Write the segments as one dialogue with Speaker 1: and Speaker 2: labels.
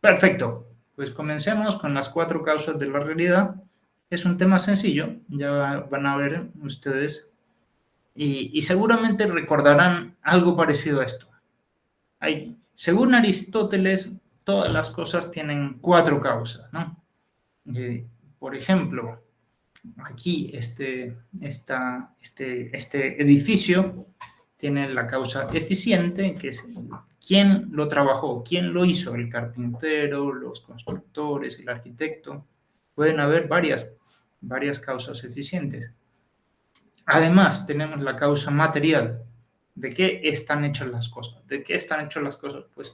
Speaker 1: Perfecto. Pues comencemos con las 4 causas de la realidad. Es un tema sencillo, ya van a ver ustedes, y seguramente recordarán algo parecido a esto. Según Aristóteles, todas las cosas tienen 4 causas, ¿no? Por ejemplo, aquí este edificio tiene la causa eficiente, que es quién lo trabajó, quién lo hizo, el carpintero, los constructores, el arquitecto. Pueden haber varias causas eficientes. Además, tenemos la causa material. ¿De qué están hechas las cosas? ¿De qué están hechas las cosas? Pues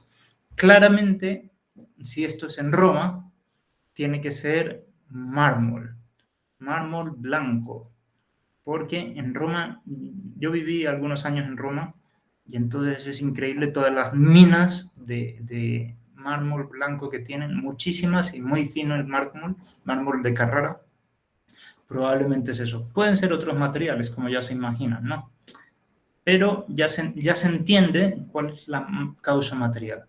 Speaker 1: claramente, si esto es en Roma, tiene que ser mármol blanco, porque en Roma, yo viví algunos años en Roma, y entonces es increíble todas las minas de mármol blanco que tienen, muchísimas y muy fino el mármol de Carrara. Probablemente es eso. Pueden ser otros materiales, como ya se imaginan, ¿no? Pero ya se entiende cuál es la causa material.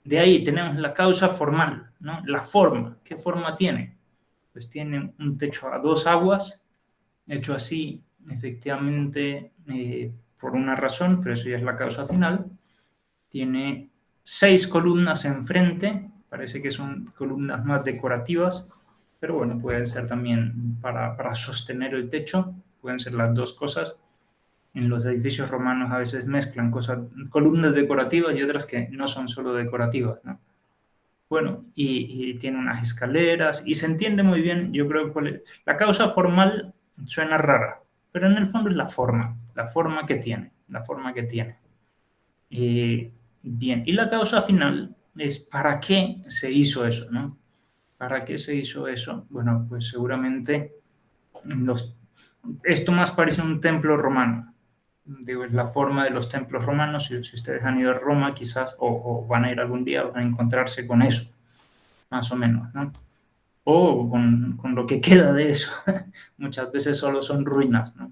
Speaker 1: De ahí tenemos la causa formal, ¿no? La forma. ¿Qué forma tiene? Pues tiene un techo a 2 aguas, hecho así, efectivamente, por una razón, pero eso ya es la causa final. Tiene 6 columnas enfrente, parece que son columnas más decorativas, pero bueno, pueden ser también para sostener el techo, pueden ser las dos cosas. En los edificios romanos a veces mezclan columnas decorativas y otras que no son solo decorativas, ¿no? Bueno, y tiene unas escaleras y se entiende muy bien, yo creo que la causa formal suena rara, pero en el fondo es la forma que tiene, la forma que tiene. Bien, y la causa final es para qué se hizo eso, ¿no? ¿Para qué se hizo eso? Bueno, pues seguramente esto más parece un templo romano. Digo, es la forma de los templos romanos. Si ustedes han ido a Roma, quizás, o van a ir algún día, van a encontrarse con eso, más o menos, ¿no? O con lo que queda de eso. Muchas veces solo son ruinas, ¿no?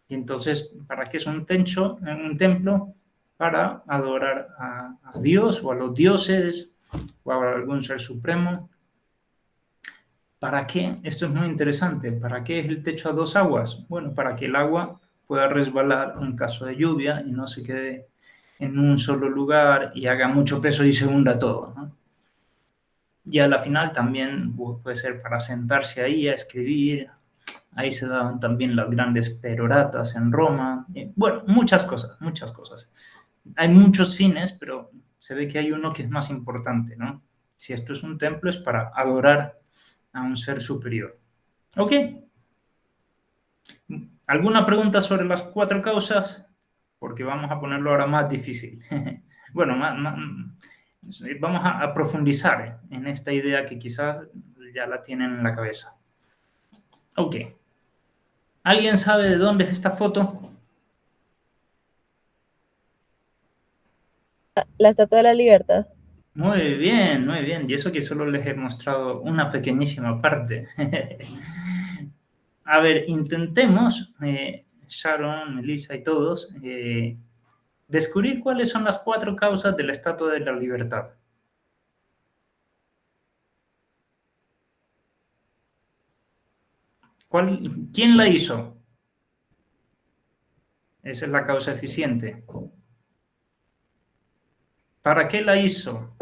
Speaker 1: Y entonces, ¿para qué es un templo? Para adorar a Dios o a los dioses o a algún ser supremo. ¿Para qué? Esto es muy interesante. ¿Para qué es el techo a 2 aguas? Bueno, para que el agua pueda resbalar en caso de lluvia y no se quede en un solo lugar y haga mucho peso y se hunda todo, ¿no? Y a la final también puede ser para sentarse ahí a escribir. Ahí se daban también las grandes peroratas en Roma. Bueno, muchas cosas, muchas cosas. Hay muchos fines, pero se ve que hay uno que es más importante, ¿no? Si esto es un templo es para adorar a un ser superior. ¿Ok? ¿Alguna pregunta sobre las 4 causas? Porque vamos a ponerlo ahora más difícil. Bueno, vamos a profundizar en esta idea que quizás ya la tienen en la cabeza. Ok. ¿Alguien sabe de dónde es esta foto?
Speaker 2: La Estatua de la Libertad.
Speaker 1: Muy bien, muy bien. Y eso que solo les he mostrado una pequeñísima parte. A ver, intentemos, Sharon, Melissa y todos, descubrir cuáles son las 4 causas de la Estatua de la Libertad. ¿Quién la hizo? Esa es la causa eficiente. ¿Para qué la hizo?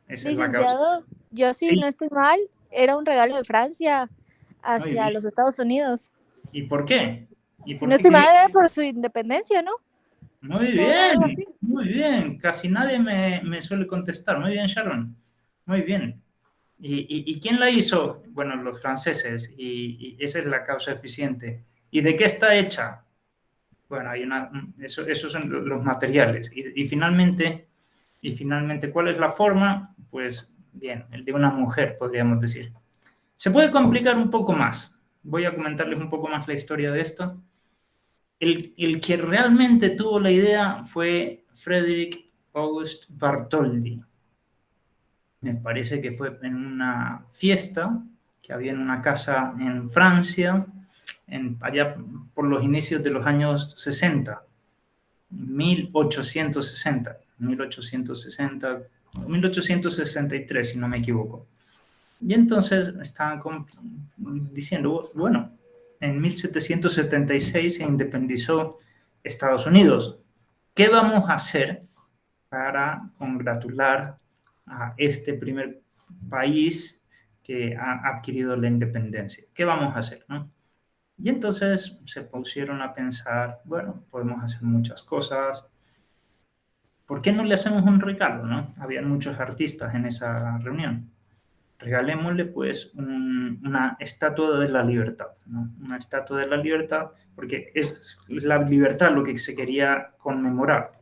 Speaker 1: Esa es la causa.
Speaker 2: Licenciado, yo sí
Speaker 1: Sí,
Speaker 2: no estoy mal, era un regalo de Francia
Speaker 1: muy
Speaker 2: hacia
Speaker 1: bien.
Speaker 2: los Estados Unidos.
Speaker 1: ¿Y por qué? ¿Y
Speaker 2: Si
Speaker 1: por
Speaker 2: no
Speaker 1: qué
Speaker 2: estoy mal,
Speaker 1: quería?
Speaker 2: era por su independencia, ¿no?
Speaker 1: Muy
Speaker 2: O algo así.
Speaker 1: bien, muy bien. Casi nadie me suele contestar. Muy bien, Sharon. Muy bien. ¿Y quién la hizo? Bueno, los franceses. Y esa es la causa eficiente. ¿Y de qué está hecha? Bueno, esos son los materiales. Y finalmente, ¿cuál es la forma? Pues bien, el de una mujer, podríamos decir. Se puede complicar un poco más. Voy a comentarles un poco más la historia de esto. El que realmente tuvo la idea fue Frédéric Auguste Bartholdi. Me parece que fue en una fiesta que había en una casa en Francia, allá por los inicios de los años 60, 1860. 1860, 1863, si no me equivoco. Y entonces estaban diciendo, bueno, en 1776 se independizó Estados Unidos. ¿Qué vamos a hacer para congratular a este primer país que ha adquirido la independencia? ¿Qué vamos a hacer, no? Y entonces se pusieron a pensar, bueno, podemos hacer muchas cosas. ¿Por qué no le hacemos un regalo, no? Habían muchos artistas en esa reunión. Regalémosle pues una estatua de la libertad, ¿no? Una estatua de la libertad, porque es la libertad lo que se quería conmemorar.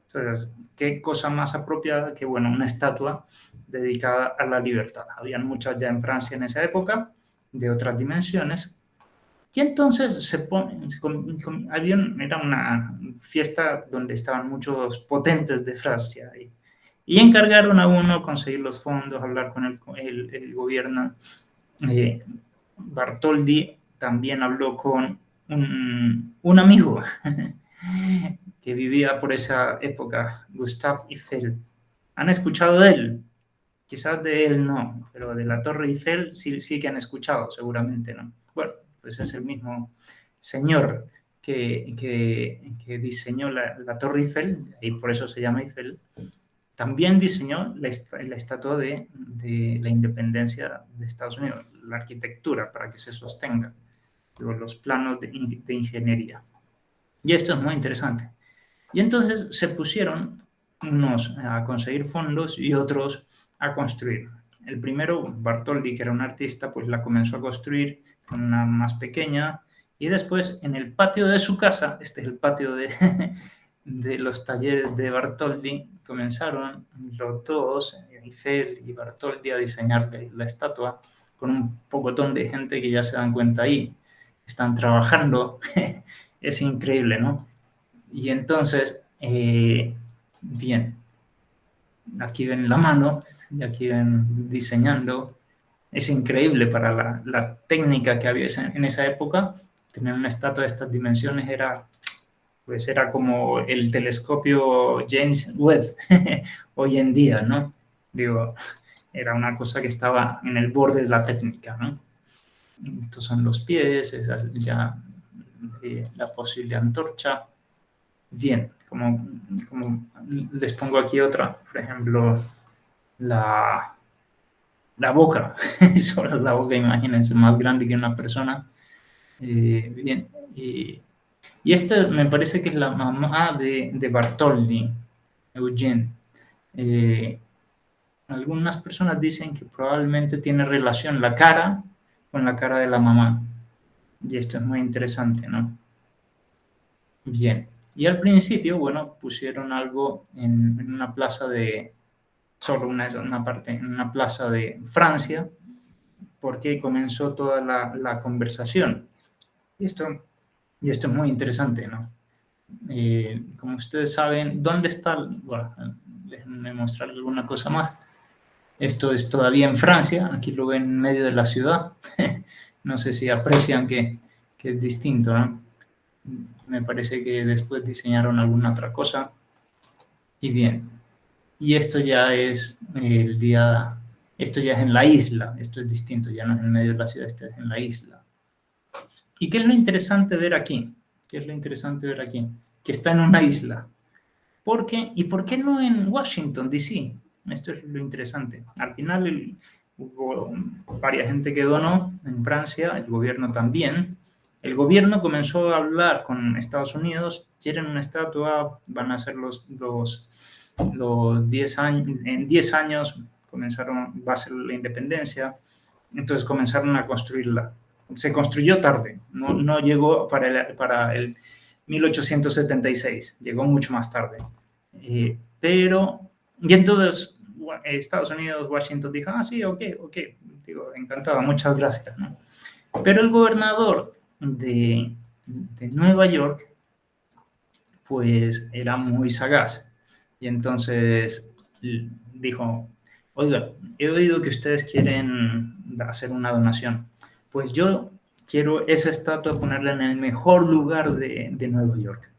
Speaker 1: Entonces, ¿qué cosa más apropiada que, bueno, una estatua dedicada a la libertad? Habían muchas ya en Francia en esa época, de otras dimensiones. Y entonces era una fiesta donde estaban muchos potentes de Francia y encargaron a uno conseguir los fondos, hablar con el gobierno. Bartholdi también habló con un amigo que vivía por esa época, Gustave Eiffel. ¿Han escuchado de él? Quizás de él no, pero de la Torre Eiffel sí que han escuchado, seguramente, ¿no? Bueno, pues es el mismo señor que diseñó la Torre Eiffel, y por eso se llama Eiffel. También diseñó la estatua de la independencia de Estados Unidos, la arquitectura para que se sostenga, los planos de ingeniería. Y esto es muy interesante. Y entonces se pusieron unos a conseguir fondos y otros a construir. El primero, Bartholdi, que era un artista, pues la comenzó a construir con una más pequeña, y después en el patio de su casa, este es el patio de los talleres de Bartholdi, comenzaron los dos, Eiffel y Bartholdi, a diseñar la estatua con un pocotón de gente que ya se dan cuenta ahí, están trabajando, es increíble, ¿no? Y entonces, bien, aquí ven la mano, y aquí ven diseñando. Es increíble para la técnica que había en esa época. Tener una estatua de estas dimensiones era como el telescopio James Webb hoy en día, ¿no? Digo, era una cosa que estaba en el borde de la técnica, ¿no? Estos son los pies, esa es ya la posible antorcha. Bien, como les pongo aquí otra, por ejemplo, la boca, solo la boca, imagínense, más grande que una persona. Bien, y esta me parece que es la mamá de Bartholdi, Eugene. Algunas personas dicen que probablemente tiene relación la cara con la cara de la mamá. Y esto es muy interesante, ¿no? Bien. Y al principio, bueno, pusieron algo en una plaza solo una parte, en una plaza de Francia, porque comenzó toda la conversación. Y esto es muy interesante, ¿no? Como ustedes saben, ¿dónde está? Bueno, déjenme mostrar alguna cosa más. Esto es todavía en Francia, aquí lo ven en medio de la ciudad. No sé si aprecian que es distinto, ¿no? Me parece que después diseñaron alguna otra cosa. Y bien, y esto ya es esto ya es en la isla, esto es distinto, ya no es en medio de la ciudad, esto es en la isla. ¿Y qué es lo interesante ver aquí? ¿Qué es lo interesante ver aquí? Que está en una isla. ¿Por qué? ¿Y por qué no en Washington, D.C.? Esto es lo interesante. Al final hubo varias gente que donó en Francia, el gobierno también. El gobierno comenzó a hablar con Estados Unidos, quieren una estatua, van a ser los 10 años, en 10 años va a ser la independencia, entonces comenzaron a construirla. Se construyó tarde, no llegó para el 1876, llegó mucho más tarde. Y entonces Estados Unidos, Washington dijo, sí, ok, digo, encantado, muchas gracias, ¿no? Pero el gobernador de Nueva York, pues era muy sagaz, y entonces dijo, oiga, he oído que ustedes quieren hacer una donación, pues yo quiero esa estatua ponerla en el mejor lugar de Nueva York.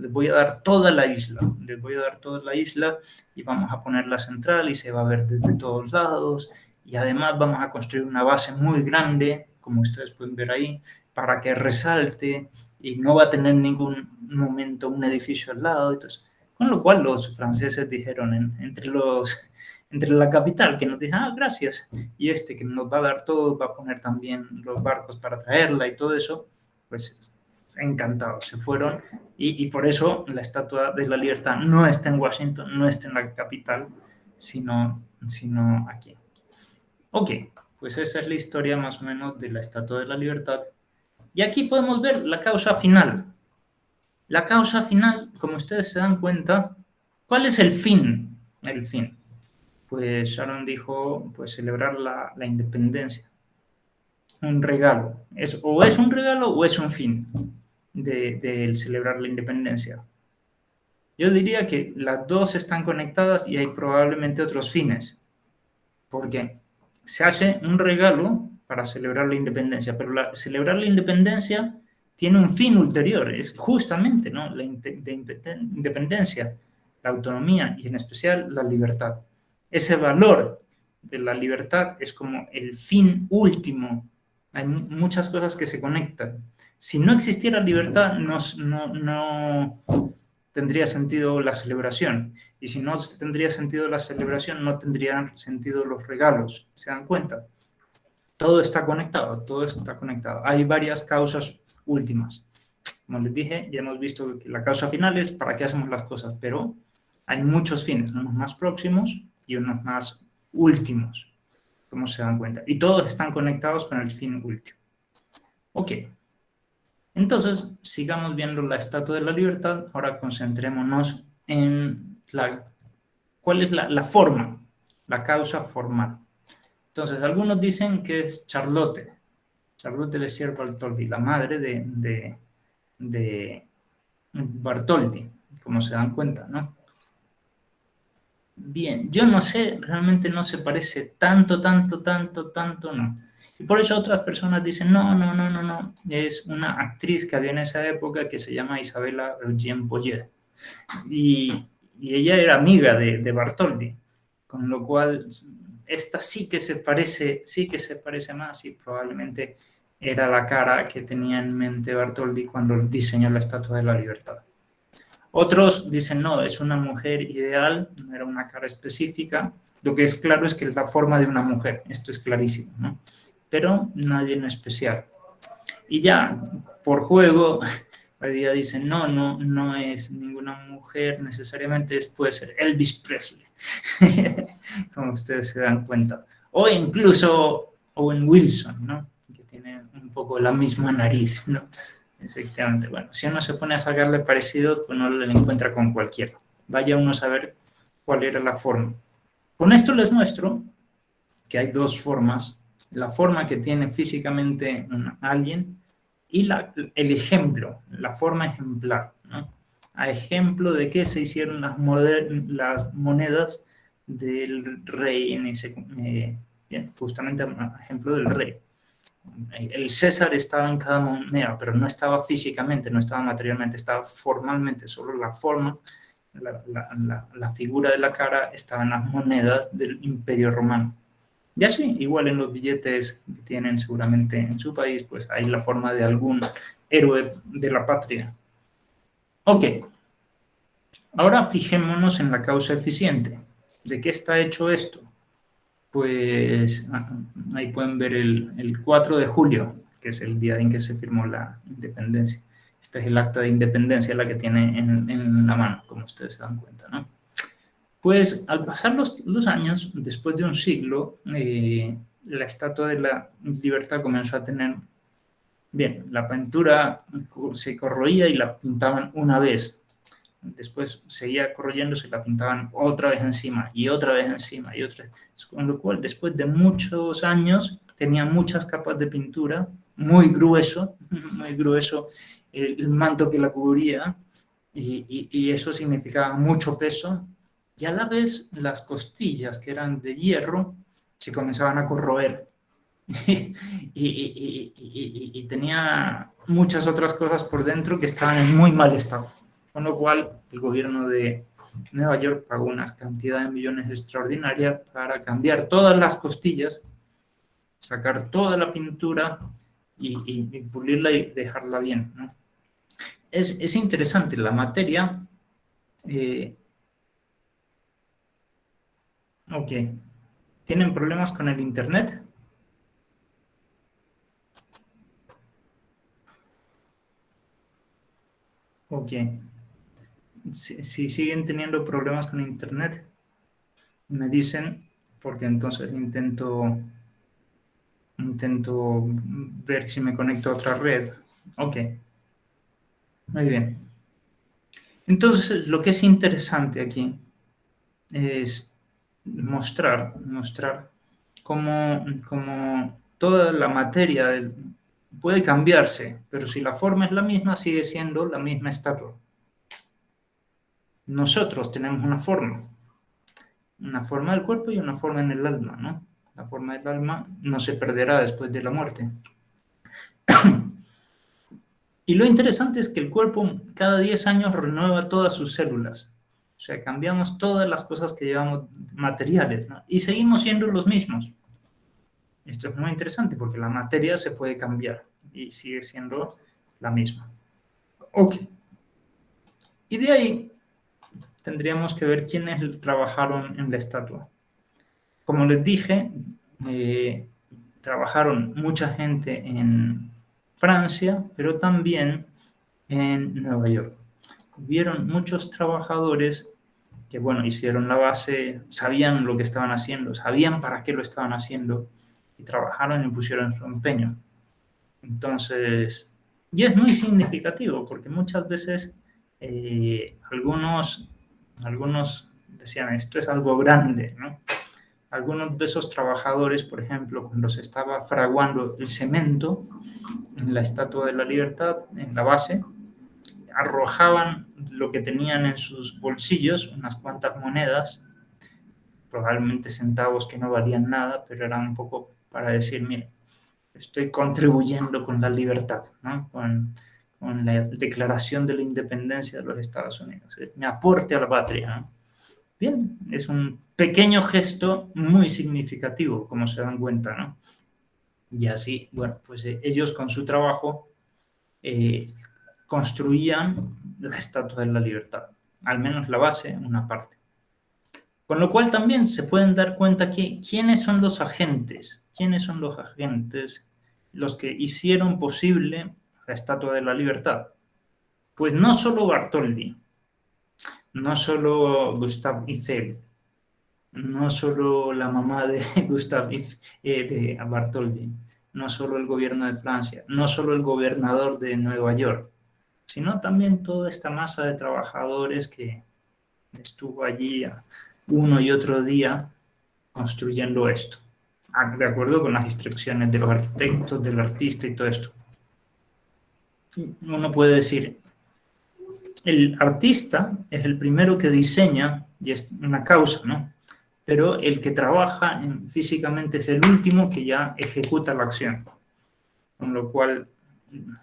Speaker 1: les voy a dar toda la isla, les voy a dar toda la isla y vamos a poner la central y se va a ver desde todos lados y además vamos a construir una base muy grande, como ustedes pueden ver ahí, para que resalte y no va a tener ningún momento un edificio al lado. Entonces, con lo cual los franceses dijeron entre la capital que nos dijo, gracias, y este que nos va a dar todo, va a poner también los barcos para traerla y todo eso, pues encantados, se fueron y por eso la Estatua de la Libertad no está en Washington, no está en la capital, sino aquí. Ok, pues esa es la historia más o menos de la Estatua de la Libertad. Y aquí podemos ver la causa final. La causa final, como ustedes se dan cuenta, ¿cuál es el fin? El fin. Pues Sharon dijo, pues celebrar la independencia. Un regalo. O es un regalo o es un fin de celebrar la independencia. Yo diría que las dos están conectadas y hay probablemente otros fines. Porque se hace un regalo para celebrar la independencia, pero celebrar la independencia tiene un fin ulterior, es justamente, ¿no?, la independencia, la autonomía y en especial la libertad. Ese valor de la libertad es como el fin último. Hay muchas cosas que se conectan. Si no existiera libertad, no tendría sentido la celebración. Y si no tendría sentido la celebración, no tendrían sentido los regalos. ¿Se dan cuenta? Todo está conectado, todo está conectado. Hay varias causas últimas. Como les dije, ya hemos visto que la causa final es para qué hacemos las cosas, pero hay muchos fines, unos más próximos y unos más últimos, como se dan cuenta. Y todos están conectados con el fin último. Ok. Entonces, sigamos viendo la Estatua de la Libertad. Ahora concentrémonos en cuál es la forma, la causa formal. Entonces, algunos dicen que es Charlotte Lessier Bartholdi, la madre de Bartholdi, como se dan cuenta, ¿no? Bien, yo no sé, realmente no se parece tanto, no. Y por eso otras personas dicen, no, es una actriz que había en esa época que se llama Isabella Eugène Boyer. Y ella era amiga de Bartholdi, con lo cual esta sí que se parece más y probablemente era la cara que tenía en mente Bartholdi cuando diseñó la Estatua de la Libertad. Otros dicen, no, es una mujer ideal, no era una cara específica. Lo que es claro es que es la forma de una mujer, esto es clarísimo, ¿no? Pero nadie en especial. Y ya, por juego, hoy día dicen, no es ninguna mujer, necesariamente puede ser Elvis Presley, como ustedes se dan cuenta. O incluso Owen Wilson, ¿no? Que tiene un poco la misma nariz, ¿no? Exactamente. Bueno, si uno se pone a sacarle parecidos, pues no lo encuentra con cualquiera. Vaya uno a saber cuál era la forma. Con esto les muestro que hay dos formas. La forma que tiene físicamente alguien y el ejemplo, la forma ejemplar, ¿no? A ejemplo de qué se hicieron las monedas del rey en ese, bien, justamente a ejemplo del rey. El César estaba en cada moneda, pero no estaba físicamente, no estaba materialmente, estaba formalmente, solo la forma, la figura de la cara estaba en las monedas del Imperio Romano. Y así, igual en los billetes que tienen seguramente en su país, pues hay la forma de algún héroe de la patria. Ok, ahora fijémonos en la causa eficiente. ¿De qué está hecho esto? Pues ahí pueden ver el 4 de julio, que es el día en que se firmó la independencia. Este es el acta de independencia, la que tiene en la mano, como ustedes se dan cuenta, ¿no? Pues al pasar los años, después de un siglo, la Estatua de la Libertad comenzó a tener, bien, la pintura se corroía y la pintaban una vez. Después seguía corroyéndose y la pintaban otra vez encima y otra vez encima y otra vez. Con lo cual, después de muchos años, tenía muchas capas de pintura, muy grueso el manto que la cubría y eso significaba mucho peso. Y a la vez, las costillas, que eran de hierro, se comenzaban a corroer. y tenía muchas otras cosas por dentro que estaban en muy mal estado. Con lo cual, el gobierno de Nueva York pagó una cantidad de millones extraordinaria para cambiar todas las costillas, sacar toda la pintura y pulirla y dejarla bien, ¿no? Es interesante la materia. Ok. ¿Tienen problemas con el internet? Ok. Si siguen teniendo problemas con internet, me dicen, porque entonces intento ver si me conecto a otra red. Ok. Muy bien. Entonces, lo que es interesante aquí es mostrar cómo toda la materia puede cambiarse, pero si la forma es la misma, sigue siendo la misma estatua. Nosotros tenemos una forma del cuerpo y una forma en el alma, ¿no? La forma del alma no se perderá después de la muerte. Y lo interesante es que el cuerpo cada 10 años renueva todas sus células. O sea, cambiamos todas las cosas que llevamos materiales, ¿no? Y seguimos siendo los mismos. Esto es muy interesante porque la materia se puede cambiar y sigue siendo la misma. Ok. Y de ahí tendríamos que ver quiénes trabajaron en la estatua. Como les dije, trabajaron mucha gente en Francia, pero también en Nueva York. Hubieron muchos trabajadores que, bueno, hicieron la base, sabían lo que estaban haciendo, sabían para qué lo estaban haciendo y trabajaron y pusieron su empeño. Entonces, y es muy significativo porque muchas veces algunos decían, esto es algo grande, ¿no? Algunos de esos trabajadores, por ejemplo, cuando se estaba fraguando el cemento en la Estatua de la Libertad, en la base, arrojaban lo que tenían en sus bolsillos, unas cuantas monedas, probablemente centavos que no valían nada, pero eran un poco para decir, mire, estoy contribuyendo con la libertad, ¿no? con la declaración de la independencia de los Estados Unidos. Es mi aporte a la patria, ¿no? Bien, es un pequeño gesto muy significativo, como se dan cuenta, ¿no? Y así, bueno, pues ellos con su trabajo construían la Estatua de la Libertad, al menos la base, una parte. Con lo cual también se pueden dar cuenta que quiénes son los agentes, los que hicieron posible la Estatua de la Libertad. Pues no solo Bartholdi, no solo Gustave Eiffel, no solo la mamá de Gustave de Bartholdi, no solo el gobierno de Francia, no solo el gobernador de Nueva York, sino también toda esta masa de trabajadores que estuvo allí uno y otro día construyendo esto, de acuerdo con las instrucciones de los arquitectos, del artista y todo esto. Uno puede decir, el artista es el primero que diseña, y es una causa, ¿no? Pero el que trabaja físicamente es el último que ya ejecuta la acción. Con lo cual,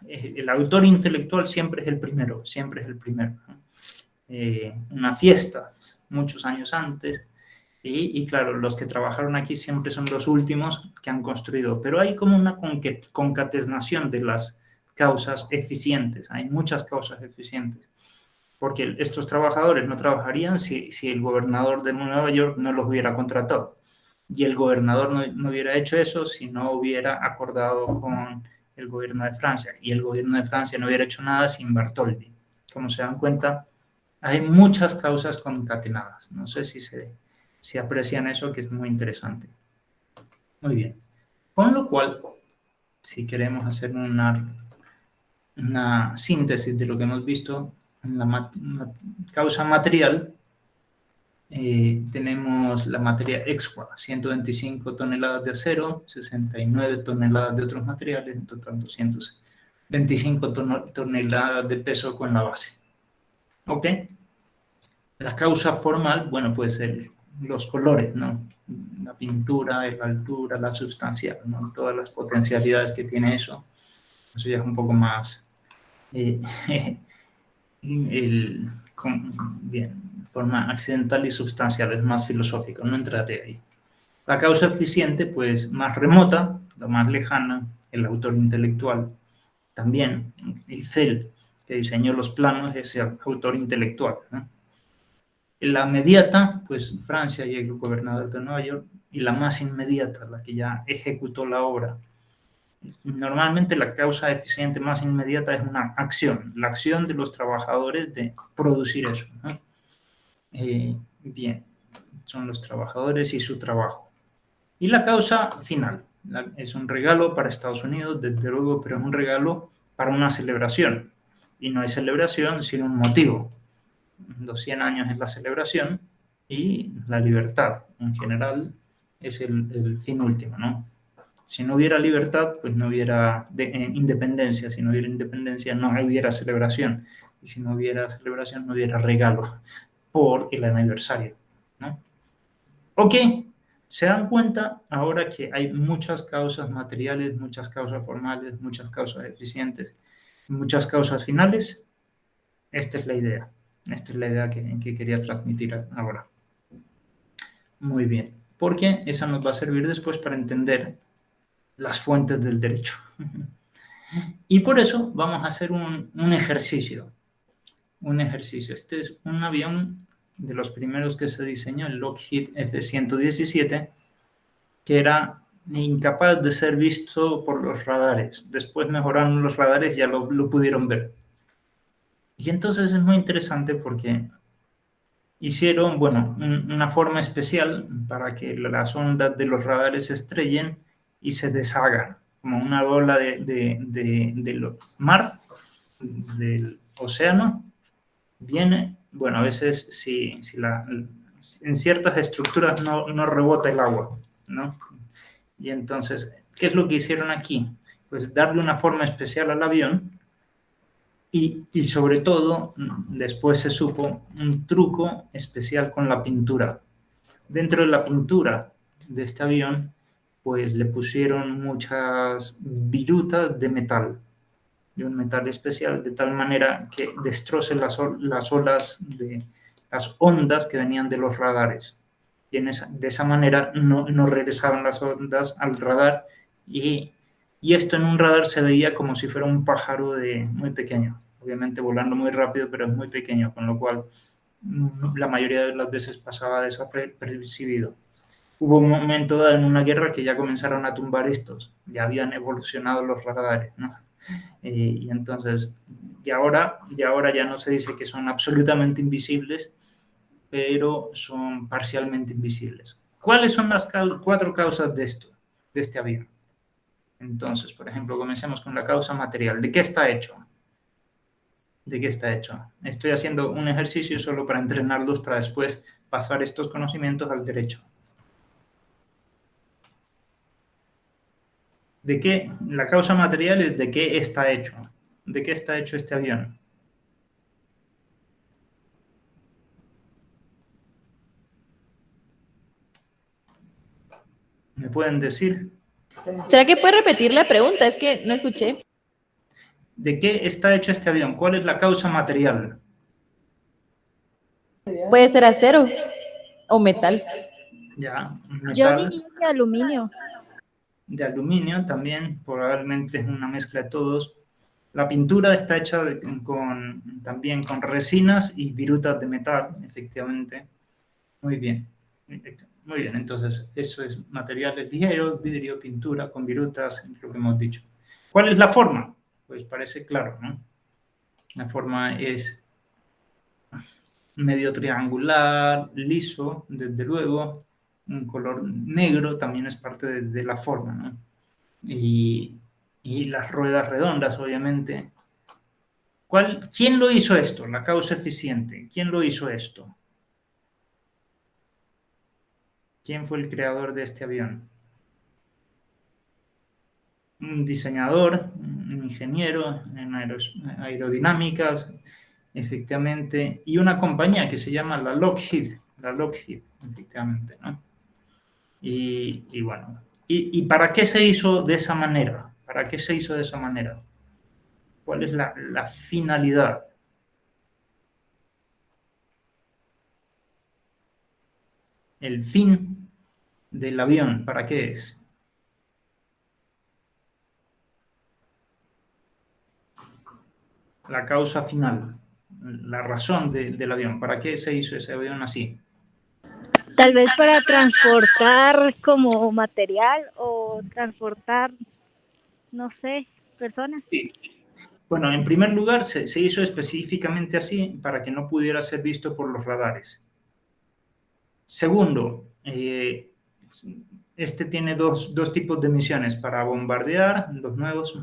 Speaker 1: el autor intelectual siempre es el primero, siempre es el primero, ¿no? Una fiesta, muchos años antes, y claro, los que trabajaron aquí siempre son los últimos que han construido, pero hay como una concatenación de las causas eficientes, hay muchas causas eficientes, porque estos trabajadores no trabajarían si el gobernador de Nueva York no los hubiera contratado, y el gobernador no hubiera hecho eso si no hubiera acordado con el gobierno de Francia, y el gobierno de Francia no hubiera hecho nada sin Bartholdi. Como se dan cuenta, hay muchas causas concatenadas. No sé si aprecian eso, que es muy interesante. Muy bien. Con lo cual, si queremos hacer una síntesis de lo que hemos visto en la causa material, tenemos la materia exqua, 125 toneladas de acero, 69 toneladas de otros materiales, en total 225 toneladas de peso con la base. ¿Ok? La causa formal, bueno, puede ser los colores, ¿no? La pintura, la altura, la sustancial, ¿no? Todas las potencialidades que tiene eso. Eso ya es un poco más bien, forma accidental y sustancial, es más filosófico, no entraré ahí. La causa eficiente, pues más remota, la más lejana, el autor intelectual. También Icel, que diseñó los planos, es el autor intelectual, ¿no? La inmediata, pues Francia y el gobernador de Nueva York, y la más inmediata, la que ya ejecutó la obra. Normalmente la causa eficiente más inmediata es una acción, la acción de los trabajadores de producir eso, ¿no? Bien, son los trabajadores y su trabajo. Y la causa final, es un regalo para Estados Unidos, desde luego, pero es un regalo para una celebración. Y no hay celebración, sino un motivo. Los 100 años es la celebración y la libertad, en general, es el fin último, ¿no? Si no hubiera libertad, pues no hubiera independencia. Si no hubiera independencia, no hubiera celebración. Y si no hubiera celebración, no hubiera regalo por el aniversario, ¿no? Ok, se dan cuenta ahora que hay muchas causas materiales, muchas causas formales, muchas causas eficientes, muchas causas finales. Esta es la idea. Esta es la idea que quería transmitir ahora. Muy bien, porque esa nos va a servir después para entender las fuentes del derecho. Y por eso vamos a hacer un ejercicio. Un ejercicio. Este es un avión de los primeros que se diseñó, el Lockheed F-117, que era incapaz de ser visto por los radares. Después mejoraron los radares y ya lo pudieron ver. Y entonces es muy interesante porque hicieron, bueno, una forma especial para que las ondas de los radares se estrellen y se deshagan, como una ola del mar, del océano, viene, bueno, a veces si en ciertas estructuras no rebota el agua, ¿no? Y entonces, ¿qué es lo que hicieron aquí? Pues darle una forma especial al avión y sobre todo, después se supo un truco especial con la pintura. Dentro de la pintura de este avión, pues le pusieron muchas virutas de metal, de un metal especial, de tal manera que destroce las olas de las ondas que venían de los radares. Y de esa manera no regresaban las ondas al radar y esto en un radar se veía como si fuera un pájaro muy pequeño, obviamente volando muy rápido, pero es muy pequeño, con lo cual la mayoría de las veces pasaba desapercibido. Hubo un momento dado en una guerra que ya comenzaron a tumbar estos, ya habían evolucionado los radares, ¿no? Y entonces, y ahora ya no se dice que son absolutamente invisibles, pero son parcialmente invisibles. ¿Cuáles son las 4 causas de esto, de este avión? Entonces, por ejemplo, comencemos con la causa material. ¿De qué está hecho? ¿De qué está hecho? Estoy haciendo un ejercicio solo para entrenarlos para después pasar estos conocimientos al derecho. ¿De qué? La causa material es de qué está hecho. ¿De qué está hecho este avión? ¿Me pueden decir?
Speaker 3: ¿Será que puede repetir la pregunta? Es que no escuché.
Speaker 1: ¿De qué está hecho este avión? ¿Cuál es la causa material?
Speaker 3: Puede ser acero o metal.
Speaker 1: Ya,
Speaker 2: Yo
Speaker 1: metal.
Speaker 2: diría que aluminio.
Speaker 1: De aluminio también, probablemente es una mezcla de todos. La pintura está hecha también con resinas y virutas de metal, efectivamente. Muy bien. Muy bien, entonces eso es materiales ligeros, vidrio, pintura con virutas, lo que hemos dicho. ¿Cuál es la forma? Pues parece claro, ¿no? La forma es medio triangular, liso, desde luego, un color negro también es parte de la forma, ¿no? Y las ruedas redondas, obviamente. ¿Quién lo hizo esto? La causa eficiente. ¿Quién lo hizo esto? ¿Quién fue el creador de este avión? Un diseñador, un ingeniero en aerodinámicas, efectivamente, y una compañía que se llama la Lockheed, efectivamente, ¿no? Y bueno, ¿y para qué se hizo de esa manera? ¿Para qué se hizo de esa manera? ¿Cuál es la finalidad? el fin del avión, ¿para qué es? La causa final, la razón del avión, ¿para qué se hizo ese avión así?
Speaker 2: Tal vez para transportar como material o transportar, no sé, personas.
Speaker 1: Sí. Bueno, en primer lugar, se hizo específicamente así para que no pudiera ser visto por los radares. Segundo, este tiene dos tipos de misiones, para bombardear, los nuevos,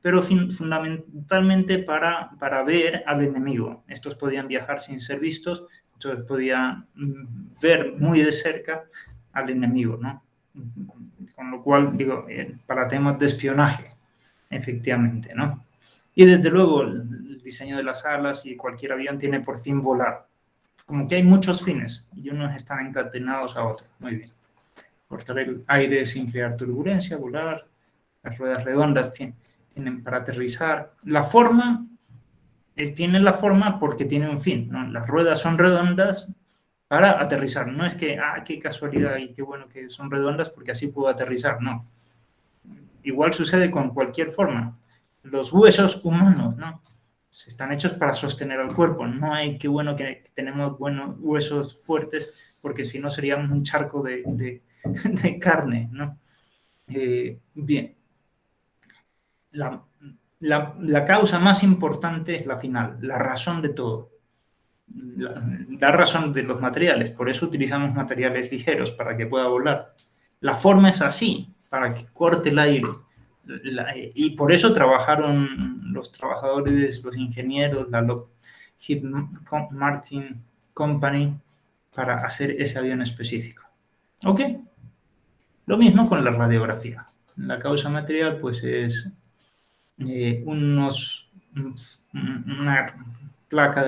Speaker 1: pero fundamentalmente para ver al enemigo. Estos podían viajar sin ser vistos, entonces podían ver muy de cerca al enemigo, ¿no? Con lo cual, digo, para temas de espionaje, efectivamente, ¿no? Y desde luego, el diseño de las alas y cualquier avión tiene por fin volar. Como que hay muchos fines y unos están encadenados a otros. Muy bien. Cortar el aire sin crear turbulencia, volar. Las ruedas redondas tienen para aterrizar. La forma tiene la forma porque tiene un fin, ¿no? Las ruedas son redondas para aterrizar. No es que, qué casualidad y qué bueno que son redondas porque así puedo aterrizar. No. Igual sucede con cualquier forma. Los huesos humanos, ¿no? Están hechos para sostener al cuerpo. No hay qué bueno que tenemos buenos huesos fuertes, porque si no seríamos un charco de carne, ¿no? Bien. La causa más importante es la final, la razón de todo. La razón de los materiales. Por eso utilizamos materiales ligeros, para que pueda volar. La forma es así, para que corte el aire. Y por eso trabajaron los trabajadores, los ingenieros, la Lockheed Martin Company, para hacer ese avión específico. ¿Ok? Lo mismo con la radiografía. La causa material, pues, es una placa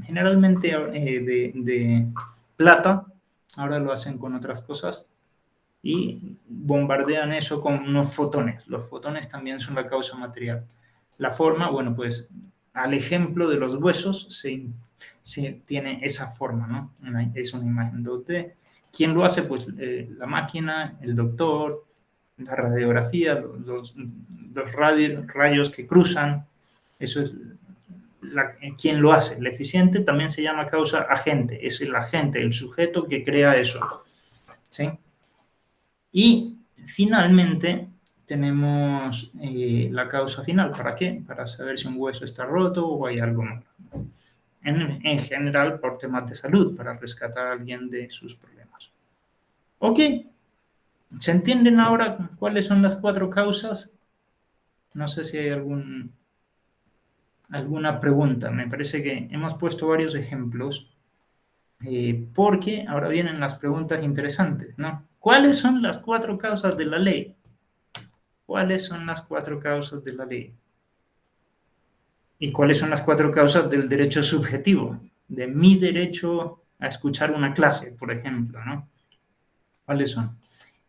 Speaker 1: generalmente de plata, ahora lo hacen con otras cosas, y bombardean eso con unos fotones. Los fotones también son la causa material. La forma, bueno, pues al ejemplo de los huesos se tiene esa forma, ¿no? Es una imagen 2D. ¿Quién lo hace? Pues la máquina, el doctor, la radiografía, los rayos que cruzan. Eso es quien lo hace. El eficiente también se llama causa agente. Es el agente, el sujeto que crea eso. ¿Sí? Y finalmente tenemos la causa final. ¿Para qué? Para saber si un hueso está roto o hay algo malo. En general, por temas de salud, para rescatar a alguien de sus problemas. ¿Ok? ¿Se entienden ahora cuáles son las 4 causas? No sé si hay alguna pregunta. Me parece que hemos puesto varios ejemplos, porque ahora vienen las preguntas interesantes, ¿no? ¿Cuáles son las 4 causas de la ley? ¿Cuáles son las 4 causas de la ley? ¿Y cuáles son las 4 causas del derecho subjetivo? De mi derecho a escuchar una clase, por ejemplo, ¿no? ¿Cuáles son?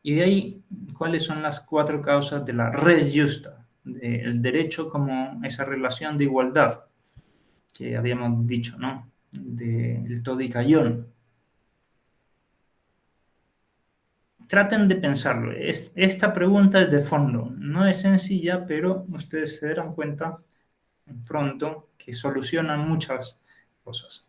Speaker 1: Y de ahí, ¿cuáles son las 4 causas de la res justa? Del derecho como esa relación de igualdad que habíamos dicho, ¿no? Del Todicayón. Traten de pensarlo. Esta pregunta es de fondo. No es sencilla, pero ustedes se darán cuenta pronto que solucionan muchas cosas.